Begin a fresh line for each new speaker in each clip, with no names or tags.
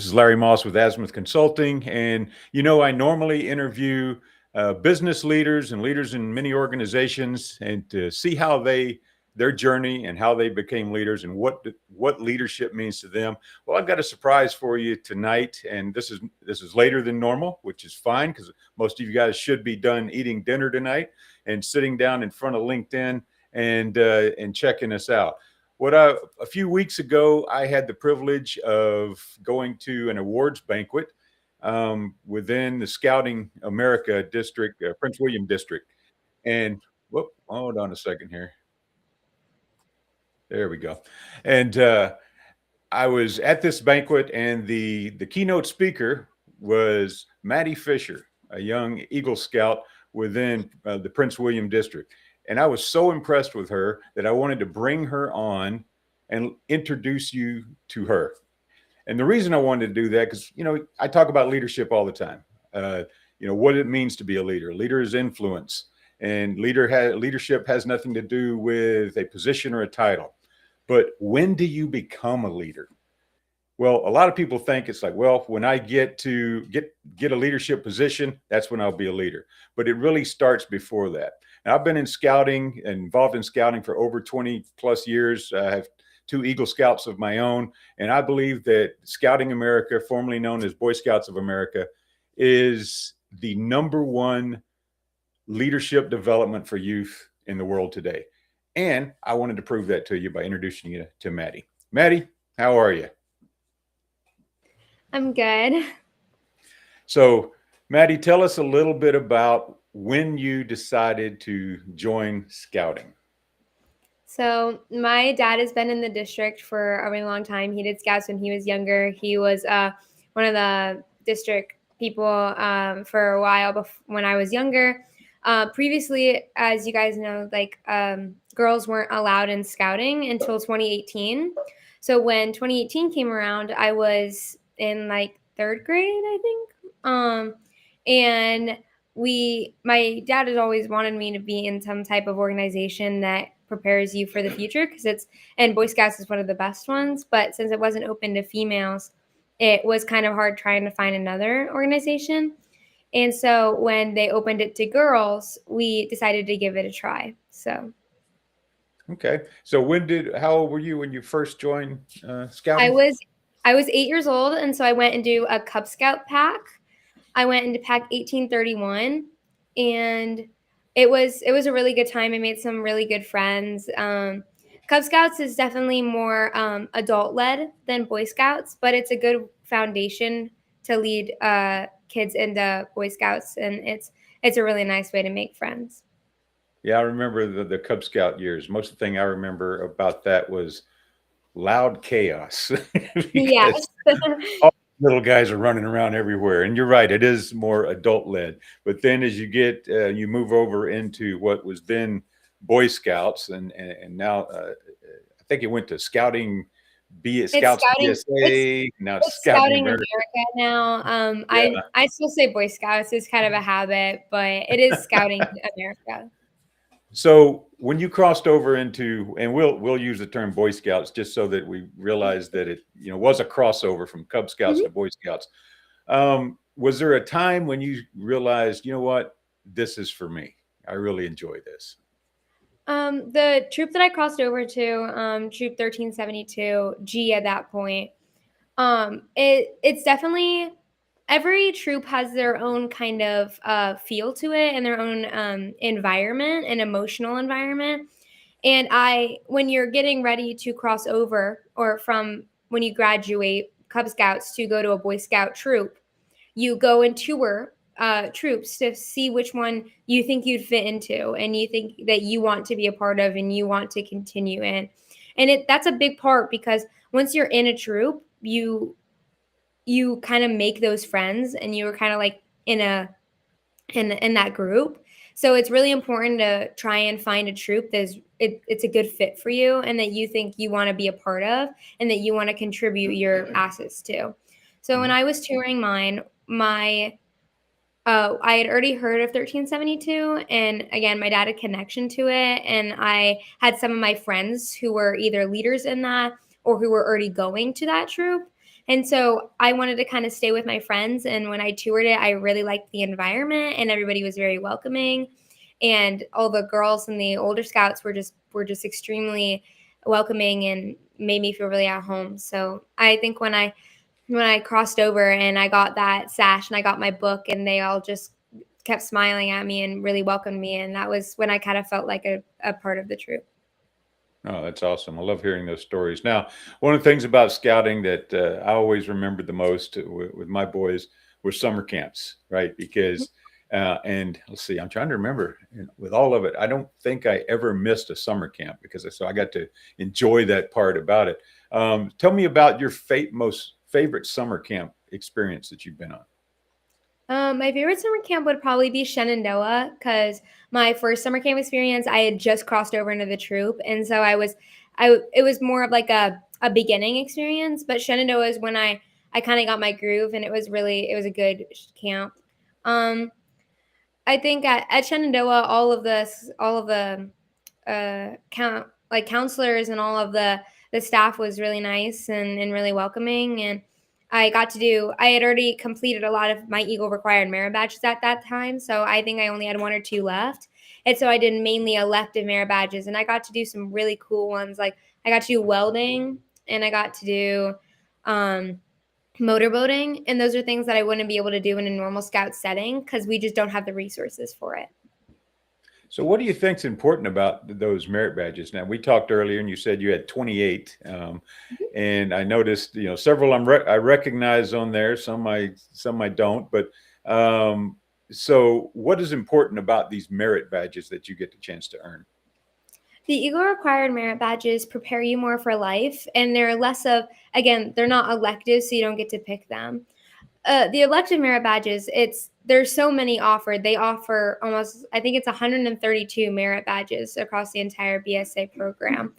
is Larry Moss with Azimuth Consulting. And, I normally interview business leaders and leaders in many organizations and to see how their journey and how they became leaders and what leadership means to them. Well, I've got a surprise for you tonight, and this is later than normal, which is fine because most of you guys should be done eating dinner tonight and sitting down in front of LinkedIn and checking us out. A few weeks ago, I had the privilege of going to an awards banquet within the Scouting America district, Prince William district. And hold on a second here. There we go. And I was at this banquet, and the keynote speaker was Maddie Fisher, a young Eagle Scout within the Prince William district. And I was so impressed with her that I wanted to bring her on and introduce you to her. And the reason I wanted to do that, because, I talk about leadership all the time. What it means to be a leader. Leader is influence, and leadership has nothing to do with a position or a title. But when do you become a leader? Well, a lot of people think it's like, well, when I get a leadership position, that's when I'll be a leader. But it really starts before that. And I've been involved in scouting for over 20 plus years. I have 2 Eagle Scouts of my own. And I believe that Scouting America, formerly known as Boy Scouts of America, is the #1 leadership development for youth in the world today. And I wanted to prove that to you by introducing you to Maddie. Maddie, how are you?
I'm good.
So, Maddie, tell us a little bit about when you decided to join scouting.
So my dad has been in the district for a really long time. He did scouts when he was younger. He was one of the district people for a while when I was younger. Previously, as you guys know, girls weren't allowed in scouting until 2018. So when 2018 came around, I was in 3rd grade, I think. And my dad has always wanted me to be in some type of organization that prepares you for the future, and Boy Scouts is one of the best ones. But since it wasn't open to females, it was kind of hard trying to find another organization. And so when they opened it to girls, we decided to give it a try. So.
Okay. So how old were you when you first joined scouting?
I was 8 years old. And so I went into a Cub Scout pack. I went into pack 1831, and it was a really good time. I made some really good friends. Cub Scouts is definitely more adult led than Boy Scouts, but it's a good foundation to lead kids into Boy Scouts, and it's a really nice way to make friends.
Yeah, I remember the Cub Scout years. Most of the thing I remember about that was loud chaos.
Yes.
All little guys are running around everywhere. And you're right, it is more adult led. But then as you move over into what was then Boy Scouts, and now I think it went to Scouting Scouts BSA. Now it's Scouting America
now. I still say Boy Scouts. It's kind of a habit, but it is Scouting America.
So when you crossed over into, and we'll use the term Boy Scouts just so that we realize that it was a crossover from Cub Scouts to Boy Scouts. Was there a time when you realized, what, this is for me? I really enjoy this.
The troop that I crossed over to, Troop 1372 G at that point, it's definitely, every troop has their own kind of feel to it and their own environment and emotional environment. And when you're getting ready to cross over, or from when you graduate Cub Scouts to go to a Boy Scout troop, you go and tour troops to see which one you think you'd fit into and you think that you want to be a part of and you want to continue in. And that's a big part, because once you're in a troop, you kind of make those friends, and you're kind of in that group. So it's really important to try and find a troop it's a good fit for you, and that you think you want to be a part of, and that you want to contribute your assets to. So when I was touring mine, I had already heard of 1372, and again, my dad had a connection to it, and I had some of my friends who were either leaders in that or who were already going to that troop. And so I wanted to kind of stay with my friends. And when I toured it, I really liked the environment and everybody was very welcoming. And all the girls and the older scouts were just extremely welcoming and made me feel really at home. So I think when I crossed over and I got that sash and I got my book and they all just kept smiling at me and really welcomed me. And that was when I kind of felt like a part of the troop.
Oh, that's awesome. I love hearing those stories. Now, one of the things about scouting that I always remembered the most with my boys was summer camps, right? Because, and let's see, I'm trying to remember with all of it, I don't think I ever missed a summer camp because so I got to enjoy that part about it. Tell me about your most favorite summer camp experience that you've been on.
My favorite summer camp would probably be Shenandoah because my first summer camp experience, I had just crossed over into the troop, and so it was more of like a beginning experience. But Shenandoah is when I kind of got my groove, and it was a good camp. Um, I think at Shenandoah, all of the counselors and all of the staff was really nice and really welcoming. And I had already completed a lot of my Eagle required merit badges at that time. So I think I only had one or two left. And so I did mainly elective merit badges and I got to do some really cool ones. Like I got to do welding and I got to do um, motorboating. And those are things that I wouldn't be able to do in a normal scout setting because we just don't have the resources for it.
So, what do you think is important about those merit badges? Now, we talked earlier, and you said you had 28, and I noticed, several I recognize on there. Some I don't. But so, what is important about these merit badges that you get the chance to earn?
The Eagle required merit badges prepare you more for life, and they're less of, again, they're not elective, so you don't get to pick them. The elective merit badges, there's so many offered. They offer almost, I think it's 132 merit badges across the entire BSA program.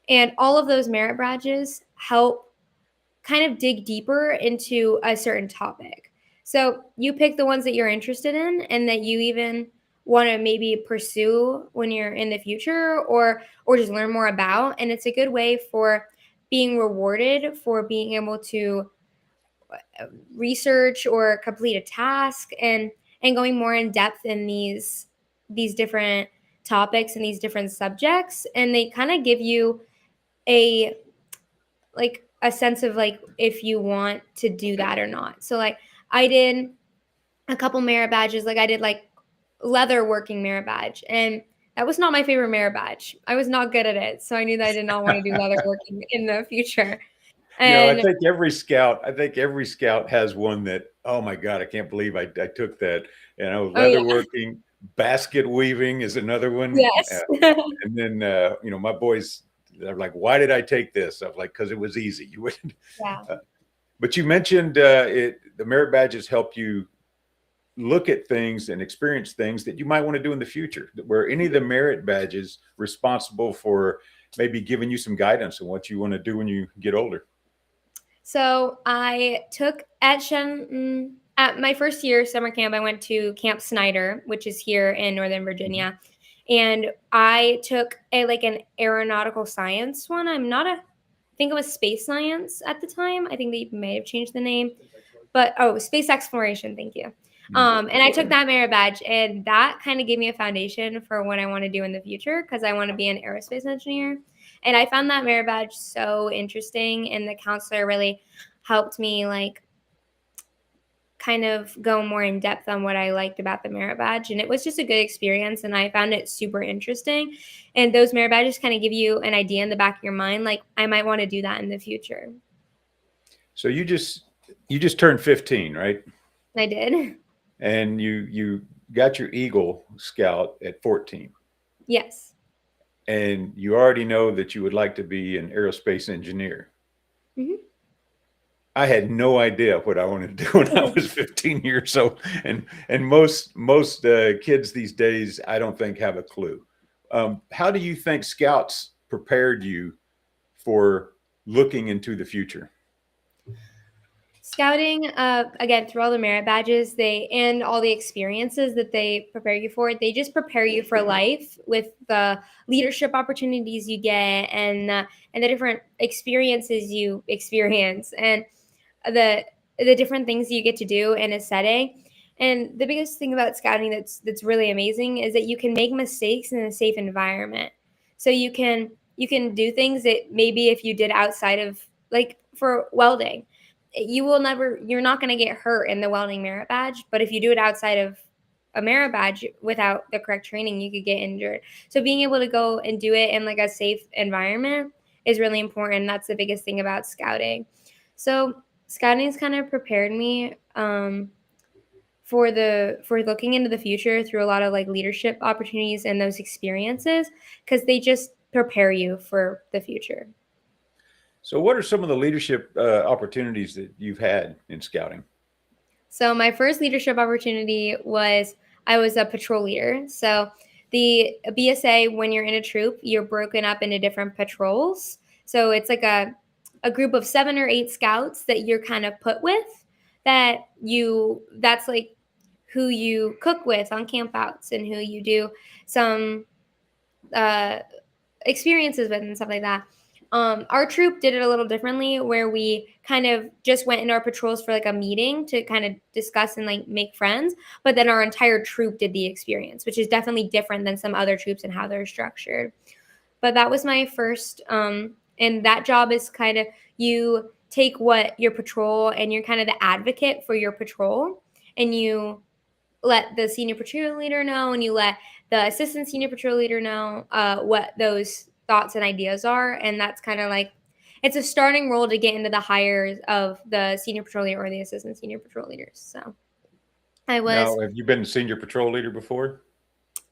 And all of those merit badges help kind of dig deeper into a certain topic. So you pick the ones that you're interested in and that you even want to maybe pursue when you're in the future or just learn more about. And it's a good way for being rewarded for being able to research or complete a task and going more in depth in these different topics and these different subjects, and they kind of give you a a sense of like if you want to do that or not. So like I did a couple merit badges, like I did like leather working merit badge, and that was not my favorite merit badge. I was not good at it, so I knew that I did not want to do leather working in the future.
I
And
think every scout has one that, oh my God, I can't believe I took that.
oh yeah,
Leather working, basket weaving is another one.
yes.
And then, my boys, they're like, why did I take this? I'm like, because it was easy. You wouldn't.
Yeah.
Uh, but you mentioned the merit badges help you look at things and experience things that you might want to do in the future. Were any of the merit badges responsible for maybe giving you some guidance on what you want to do when you get older?
So I took at my first year summer camp. I went to Camp Snyder, which is here in Northern Virginia, and I took an aeronautical science one. I think it was space science at the time. I think they may have changed the name, but space exploration. Thank you. And I took that merit badge, and that kind of gave me a foundation for what I want to do in the future because I want to be an aerospace engineer. And I found that merit badge so interesting, and the counselor really helped me kind of go more in depth on what I liked about the merit badge. And it was just a good experience, and I found it super interesting. And those merit badges kind of give you an idea in the back of your mind, like I might want to do that in the future.
So you just turned 15, right?
I did.
And you got your Eagle Scout at 14.
Yes.
And you already know that you would like to be an aerospace engineer.
Mm-hmm.
I had no idea what I wanted to do when I was 15 years old, and most kids these days, I don't think have a clue. How do you think Scouts prepared you for looking into the future?
Scouting, again, through all the merit badges, and all the experiences that they prepare you for, they just prepare you for life with the leadership opportunities you get and the different experiences you experience. And the different things you get to do in a setting. And the biggest thing about scouting that's really amazing is that you can make mistakes in a safe environment. So you can do things that maybe if you did outside of, like for welding, you're not going to get hurt in the welding merit badge, but if you do it outside of a merit badge without the correct training, you could get injured. So being able to go and do it in like a safe environment is really important. That's the biggest thing about scouting. So scouting has kind of prepared me for looking into the future through a lot of like leadership opportunities and those experiences, because they just prepare you for the future.
So, what are some of the leadership opportunities that you've had in scouting?
So my first leadership opportunity was I was a patrol leader. So the BSA, when you're in a troop, you're broken up into different patrols. So it's like a group of 7 or 8 scouts that you're kind of put with, that's like who you cook with on campouts and who you do some uh, experiences with and stuff like that. Our troop did it a little differently, where we kind of just went in our patrols for like a meeting to kind of discuss and like make friends, but then our entire troop did the experience, which is definitely different than some other troops and how they're structured. But that was my first, and that job is kind of, you take what your patrol, and you're kind of the advocate for your patrol, and you let the senior patrol leader know, and you let the assistant senior patrol leader know what those thoughts and ideas are. And that's kind of like, it's a starting role to get into the hires of the senior patrol leader or the assistant senior patrol leaders. So I was
Now, have you been senior patrol leader before?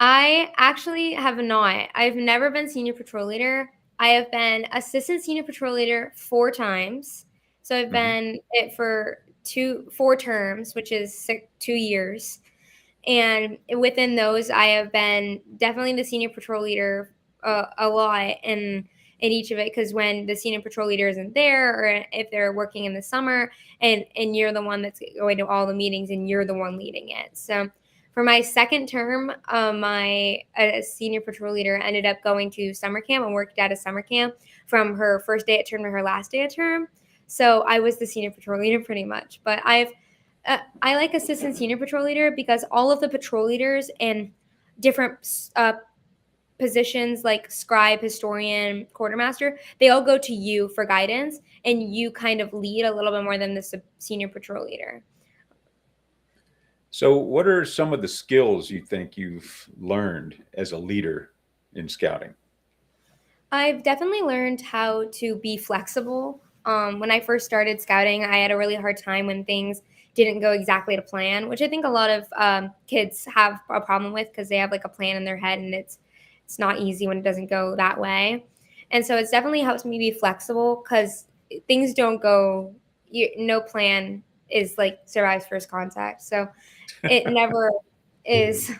I actually have not. I've never been senior patrol leader. I have been assistant senior patrol leader 4 times. So I've
Hmm.
been it for 4 terms, which is 2 years. And within those, I have been definitely the senior patrol leader a lot in each of it, because when the senior patrol leader isn't there, or if they're working in the summer, and you're the one that's going to all the meetings and you're the one leading it. So for my second term, my senior patrol leader ended up going to summer camp and worked at a summer camp from her first day at term to her last day at term. So I was the senior patrol leader pretty much. But I like assistant senior patrol leader because all of the patrol leaders and different positions like scribe, historian, quartermaster, they all go to you for guidance, and you kind of lead a little bit more than the senior patrol leader.
So, what are some of the skills you think you've learned as a leader in scouting?
I've definitely learned how to be flexible. When I first started scouting, I had a really hard time when things didn't go exactly to plan, which I think a lot of kids have a problem with, because they have like a plan in their head, and it's not easy when it doesn't go that way. And so it's definitely helped me be flexible, because things don't go. No plan is like survives first contact, so it never is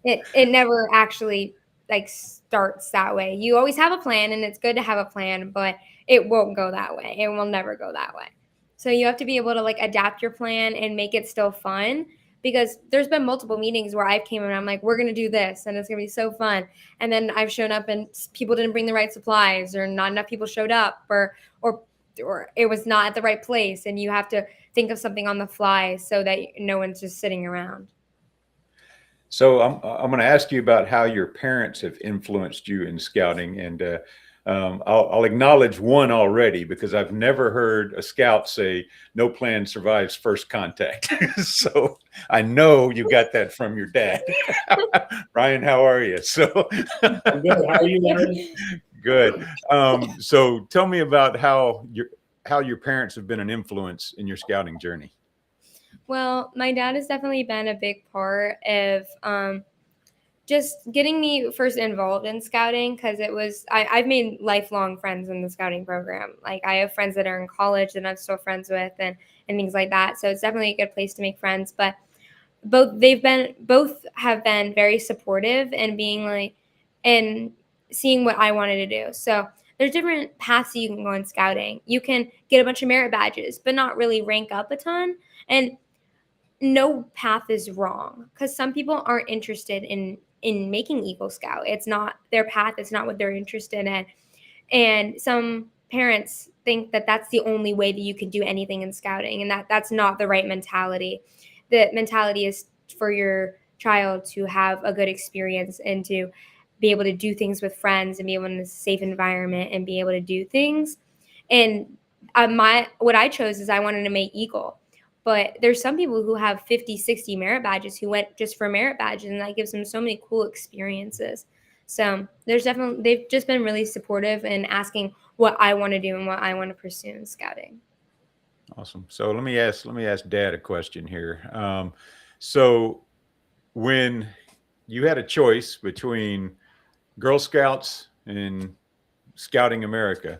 it never actually like starts that way. You always have a plan, and it's good to have a plan, but it won't go that way. It will never go that way. So you have to be able to like adapt your plan and make it still fun, because there's been multiple meetings where I've came and I'm like, we're going to do this and it's going to be so fun. And then I've shown up and people didn't bring the right supplies, or not enough people showed up, or it was not at the right place, and you have to think of something on the fly so that no one's just sitting around.
So, I'm going to ask you about how your parents have influenced you in scouting, and I'll acknowledge one already, because I've never heard a scout say "no plan survives first contact." So I know you got that from your dad. Ryan, how are you? So
I'm good. How are you, Larry?
good. So tell me about how your parents have been an influence in your scouting journey.
Well, my dad has definitely been a big part of just getting me first involved in scouting, because I've made lifelong friends in the scouting program. Like I have friends that are in college that I'm still friends with, and things like that. So it's definitely a good place to make friends. But both have been very supportive, and being like, and seeing what I wanted to do. So there's different paths you can go in scouting. You can get a bunch of merit badges, but not really rank up a ton. And no path is wrong, because some people aren't interested in making Eagle Scout. It's not their path. It's not what they're interested in. And some parents, think that that's the only way that you can do anything in scouting, and that's not the right mentality. The mentality is for your child to have a good experience and to be able to do things with friends and be able in a safe environment and be able to do things. And what I chose is I wanted to make Eagle. But there's some people who have 50, 60 merit badges who went just for merit badges, and that gives them so many cool experiences. So they've just been really supportive in asking what I want to do and what I want to pursue in scouting.
Awesome. So let me ask Dad a question here. So when you had a choice between Girl Scouts and Scouting America,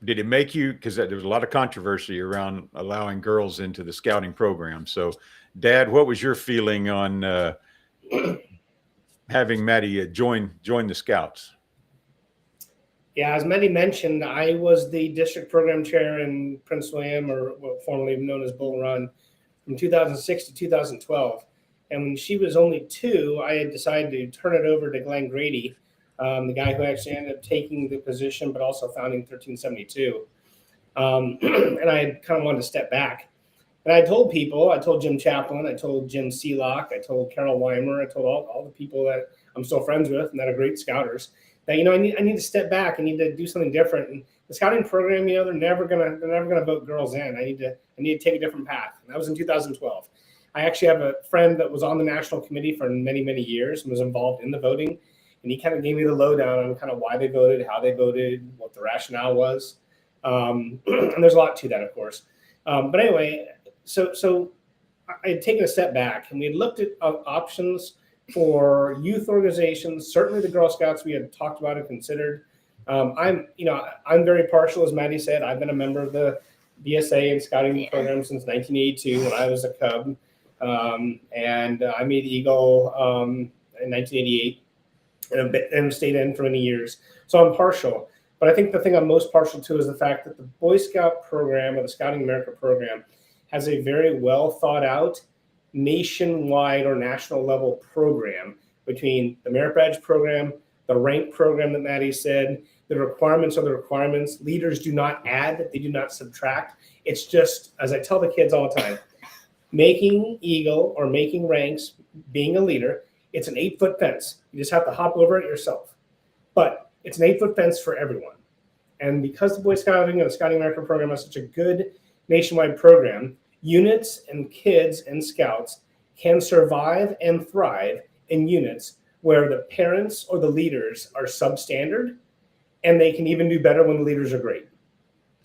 did it make you, because there was a lot of controversy around allowing girls into the scouting program. So Dad, what was your feeling on having Maddie join the Scouts?
Yeah, as Maddie mentioned, I was the district program chair in Prince William, or what formerly known as Bull Run, from 2006 to 2012. And when she was only 2, I had decided to turn it over to Glenn Grady, the guy who actually ended up taking the position, but also founding 1372. And I kind of wanted to step back. And I told people, I told Jim Chaplin, I told Jim Seelock, I told Carol Weimer, I told all the people that I'm still friends with and that are great scouters, that, I need to step back. I need to do something different. And the scouting program, they're never gonna vote girls in. I need to take a different path. And that was in 2012. I actually have a friend that was on the national committee for many, many years and was involved in the voting. And he kind of gave me the lowdown on kind of why they voted, how they voted, what the rationale was. And there's a lot to that, of course. But anyway, so I had taken a step back, and we had looked at options for youth organizations. Certainly the Girl Scouts we had talked about and considered. I'm very partial, as Maddie said. I've been a member of the BSA and scouting program since 1982 when I was a Cub. And I made Eagle in 1988 and stayed in for many years. So I'm partial. But I think the thing I'm most partial to is the fact that the Boy Scout program, or the Scouting America program, has a very well thought out nationwide or national level program between the merit badge program, the rank program that Maddie said. The requirements are the requirements. Leaders do not add, they do not subtract. It's just, as I tell the kids all the time, making Eagle or making ranks, being a leader, it's an 8-foot fence. You just have to hop over it yourself. But it's an 8-foot fence for everyone. And because the Boy Scouting and the Scouting America program is such a good nationwide program, units and kids and scouts can survive and thrive in units where the parents or the leaders are substandard, and they can even do better when the leaders are great.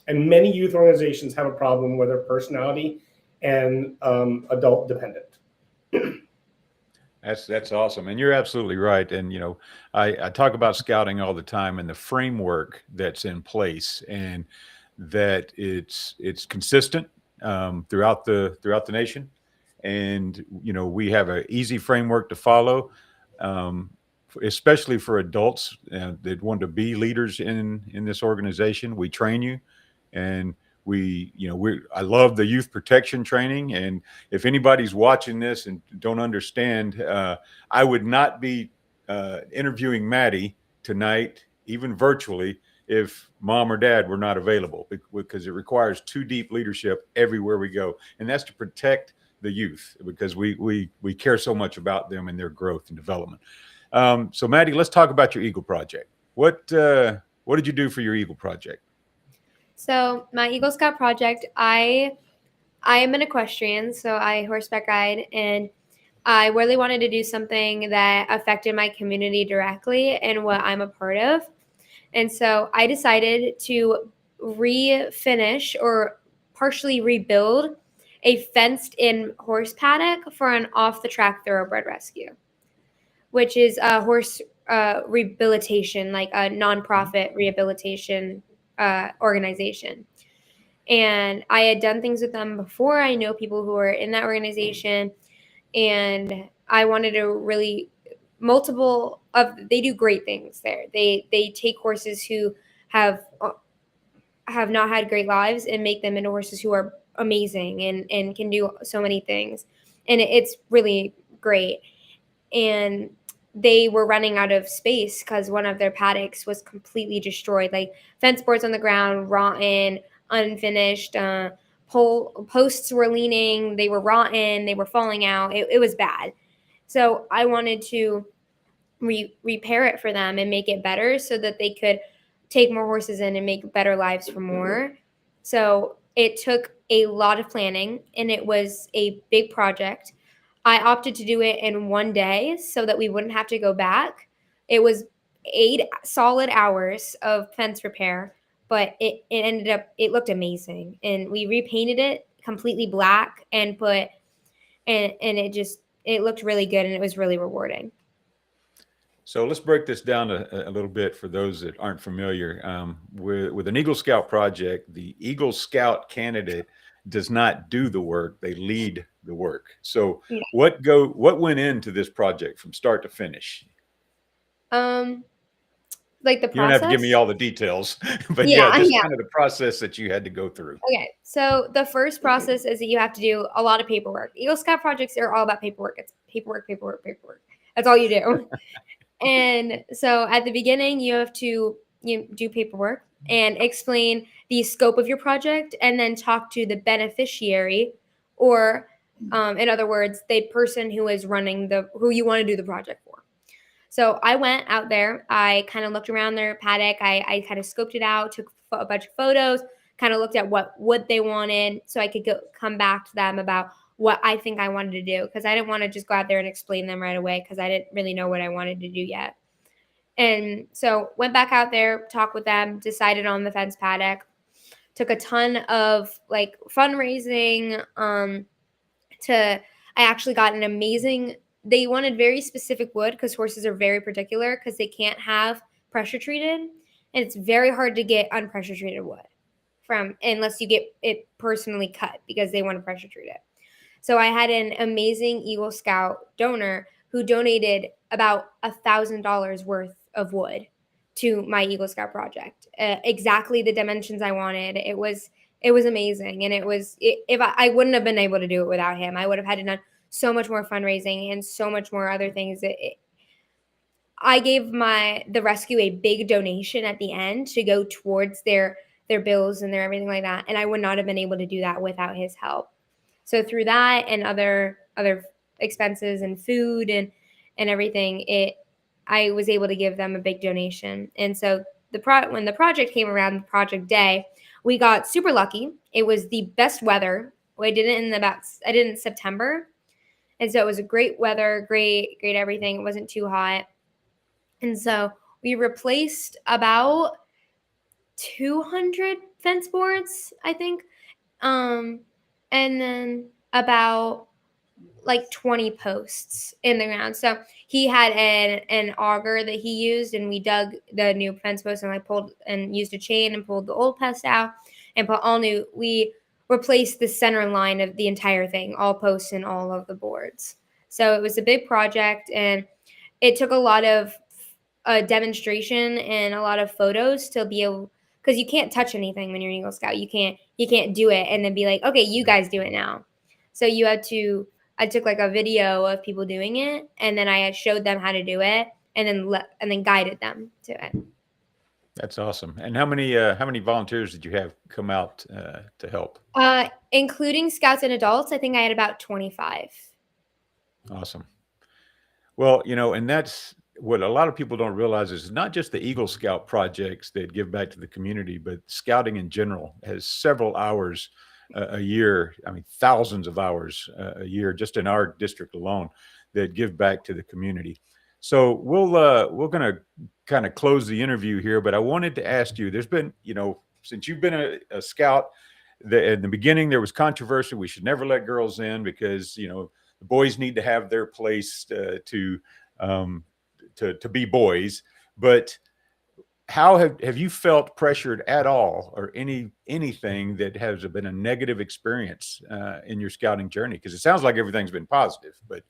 And many youth organizations have a problem where they're personality and adult dependent.
That's awesome, and you're absolutely right. And I talk about scouting all the time and the framework that's in place, and that it's consistent throughout the nation. And we have an easy framework to follow, especially for adults that want to be leaders in this organization. We train you, and I love the youth protection training. And if anybody's watching this and don't understand, I would not be interviewing Maddie tonight, even virtually, if Mom or Dad were not available, because it requires 2 deep leadership everywhere we go. And that's to protect the youth, because we care so much about them and their growth and development. So Maddie, let's talk about your Eagle project. What did you do for your Eagle project?
So my Eagle Scout project, I am an equestrian, so I horseback ride, and I really wanted to do something that affected my community directly and what I'm a part of. And so I decided to refinish or partially rebuild a fenced-in horse paddock for an off-the-track thoroughbred rescue, which is a horse rehabilitation, like a nonprofit rehabilitation organization. And I had done things with them before. I know people who are in that organization, and I wanted to really they do great things there. They take horses who have not had great lives and make them into horses who are amazing and can do so many things. And it's really great. And they were running out of space because one of their paddocks was completely destroyed, like fence boards on the ground, rotten, unfinished. Posts were leaning, they were rotten, they were falling out. It was bad. So I wanted to repair it for them and make it better so that they could take more horses in and make better lives for more. So it took a lot of planning and it was a big project. I opted to do it in one day so that we wouldn't have to go back. It was 8 solid hours of fence repair, but it looked amazing. And we repainted it completely black and it looked really good and it was really rewarding.
So let's break this down a little bit for those that aren't familiar. With an Eagle Scout project, the Eagle Scout candidate does not do the work; they lead the work. So,
Yeah.
what went into this project from start to finish?
Like the
You don't have to give me
process?
all the details, but
Yeah,
just
yeah.
kind of the process that you had to go through.
Okay, so the first process is that you have to do a lot of paperwork. Eagle Scout projects are all about paperwork. It's paperwork, paperwork, paperwork. That's all you do. And so at the beginning, you have to do paperwork and explain the scope of your project, and then talk to the beneficiary, or in other words, the person who is running who you want to do the project for. So I went out there. I kind of looked around their paddock. I kind of scoped it out, took a bunch of photos, kind of looked at what they wanted, so I could come back to them about what I think I wanted to do, because I didn't want to just go out there and explain them right away because I didn't really know what I wanted to do yet. And so went back out there, talked with them, decided on the fence paddock, took a ton of like fundraising. I actually got an amazing. They wanted very specific wood because horses are very particular because they can't have pressure treated, and it's very hard to get unpressure treated wood unless you get it personally cut because they want to pressure treat it. So I had an amazing Eagle Scout donor who donated about $1,000 worth of wood to my Eagle Scout project. Exactly the dimensions I wanted. It was amazing, and if I wouldn't have been able to do it without him. I would have had to done so much more fundraising and so much more other things. I gave the rescue a big donation at the end to go towards their bills and their everything like that, and I would not have been able to do that without his help. So through that and other expenses and food and everything, I was able to give them a big donation. And so when the project came around, the project day, we got super lucky. It was the best weather. I did it in September, and so it was a great weather, great everything. It wasn't too hot, and so we replaced about 200 fence boards, I think. And then about like 20 posts in the ground. So he had an auger that he used, and we dug the new fence post, and I pulled and used a chain and pulled the old post out and put all new. We replaced the center line of the entire thing, all posts and all of the boards. So it was a big project, and it took a lot of demonstration and a lot of photos to be able, because you can't touch anything when you're an Eagle Scout. You can't do it and then be like, okay, you guys do it now. So I took like a video of people doing it, and then I showed them how to do it, and then guided them to it.
That's awesome. And how many volunteers did you have come out to help?
Including scouts and adults, I think I had about 25.
Awesome. Well, and that's what a lot of people don't realize is not just the Eagle Scout projects that give back to the community, but scouting in general has several hours a year. I mean, thousands of hours a year just in our district alone that give back to the community. So we're going to kind of close the interview here, but I wanted to ask you, there's been, since you've been a scout, in the beginning, there was controversy. We should never let girls in because, the boys need to have their place to be boys. But how have you felt pressured at all, or anything that has been a negative experience in your scouting journey? Because it sounds like everything's been positive, but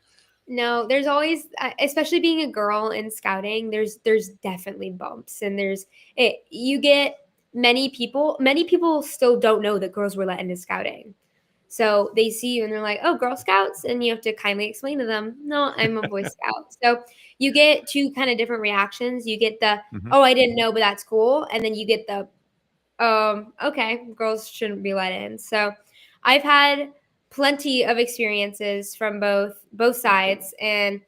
no, there's always, especially being a girl in scouting, there's definitely bumps, and you get many people still don't know that girls were let into scouting. So they see you and they're like, "Oh, Girl Scouts," and you have to kindly explain to them, "No, I'm a Boy Scout." So you get two kind of different reactions. You get the,
Mhm.
"Oh, I didn't know, but that's cool," and then you get the, okay, girls shouldn't be let in. So I've had plenty of experiences from both sides, and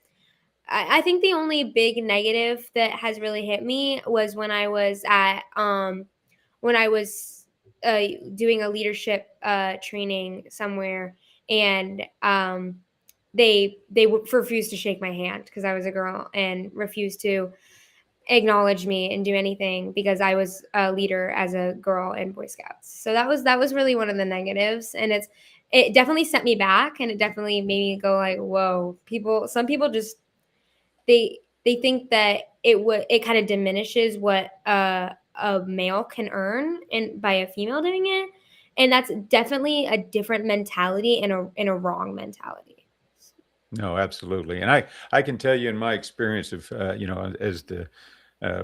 I think the only big negative that has really hit me was when I was uh, doing a leadership training somewhere, and they refused to shake my hand because I was a girl, and refused to acknowledge me and do anything because I was a leader as a girl in Boy Scouts. So that was really one of the negatives, and it definitely set me back, and it definitely made me go like, whoa, some people just they think that it kind of diminishes what a male can earn and by a female doing it, and that's definitely a different mentality and a wrong mentality.
No, absolutely. And I can tell you in my experience of, as the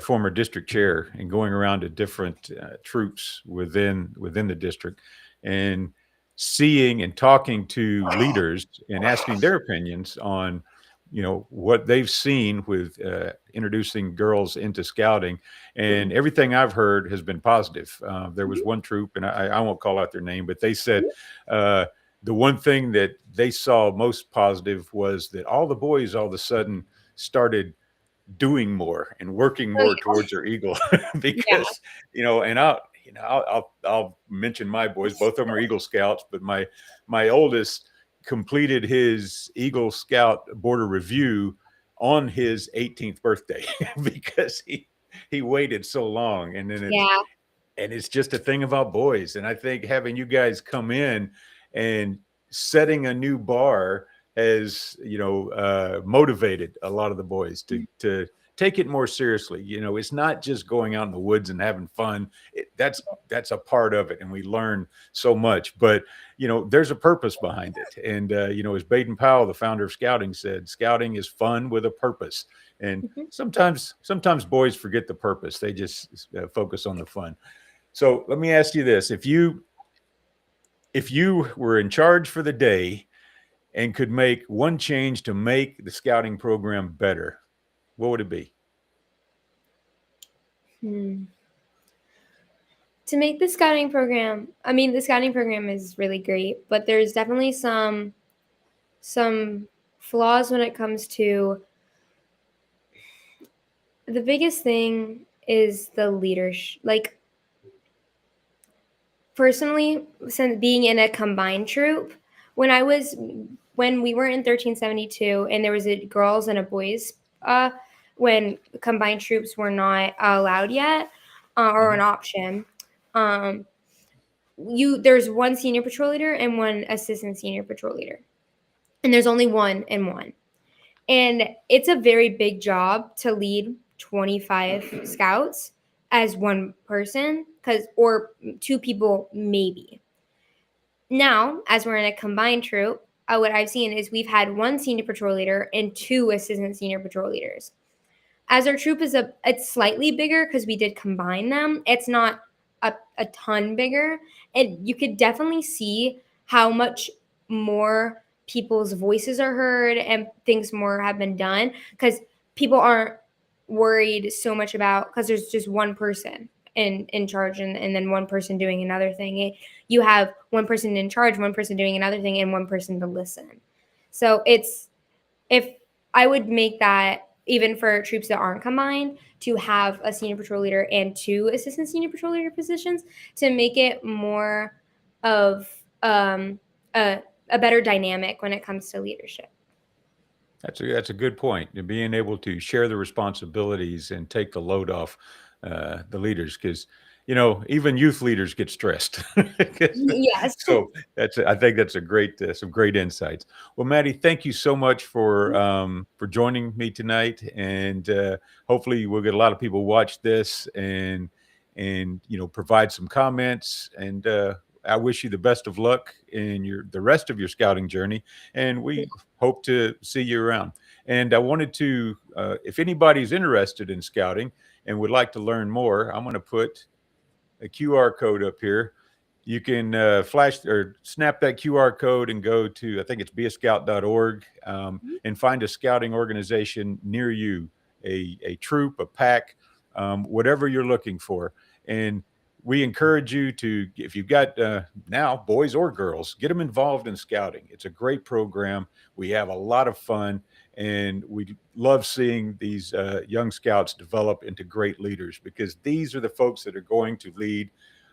former district chair and going around to different troops within the district and seeing and talking to leaders and asking their opinions on, what they've seen with introducing girls into scouting, and everything I've heard has been positive. There was one troop, and I won't call out their name, but they said the one thing that they saw most positive was that all the boys all of a sudden started doing more and working
Oh,
more towards their eagle
yeah.
because and I'll mention my boys. Both of them are Eagle Scouts, but my oldest completed his Eagle Scout border review on his 18th birthday because he waited so long. And then
Yeah.
it's just a thing about boys. And I think having you guys come in and setting a new bar has, motivated a lot of the boys to take it more seriously. It's not just going out in the woods and having fun. That's a part of it, and we learn so much. But there's a purpose behind it. And as Baden Powell, the founder of Scouting, said, "Scouting is fun with a purpose." And
Mhm.
sometimes boys forget the purpose; they just focus on the fun. So let me ask you this: if you were in charge for the day and could make one change to make the scouting program better, what would it be?
Hmm. To make the scouting program, I mean, the scouting program is really great, but there's definitely some flaws when it comes to the biggest thing is the leadership. Like, personally, since being in a combined troop, when we were in 1372 and there was a girls and a boys, when combined troops were not allowed yet, or an
Mhm.
option, um, there's one senior patrol leader and one assistant senior patrol leader, and there's only one and one. And it's a very big job to lead 25 scouts as one person, or two people maybe. Now, as we're in a combined troop, what I've seen is we've had one senior patrol leader and two assistant senior patrol leaders. As our troop it's slightly bigger because we did combine them. It's not a ton bigger, and you could definitely see how much more people's voices are heard and things more have been done because people aren't worried so much about, because there's just one person in charge, and then one person doing another thing. You have one person in charge, one person doing another thing, and one person to listen. So if I would make that, even for troops that aren't combined, to have a senior patrol leader and two assistant senior patrol leader positions to make it more of a better dynamic when it comes to leadership.
That's a good point. And being able to share the responsibilities and take the load off the leaders, because even youth leaders get stressed.
Yes.
So I think that's a great some great insights. Well, Maddie, thank you so much for joining me tonight, and hopefully we'll get a lot of people watch this and provide some comments. And I wish you the best of luck in the rest of your scouting journey, and we hope to see you around. And I wanted to, if anybody's interested in scouting and would like to learn more, I'm going to put a QR code up here. you can flash or snap that QR code and go to, I think it's beascout.org, and find a scouting organization near you, a troop, a pack, whatever you're looking for. And we encourage you to, if you've got now boys or girls, get them involved in scouting. It's a great program. We have a lot of fun, and we love seeing these young scouts develop into great leaders, because these are the folks that are going to lead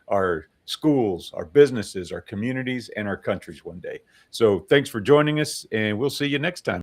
our schools, our businesses, our communities, and our countries one day. So thanks for joining us, and we'll see you next time.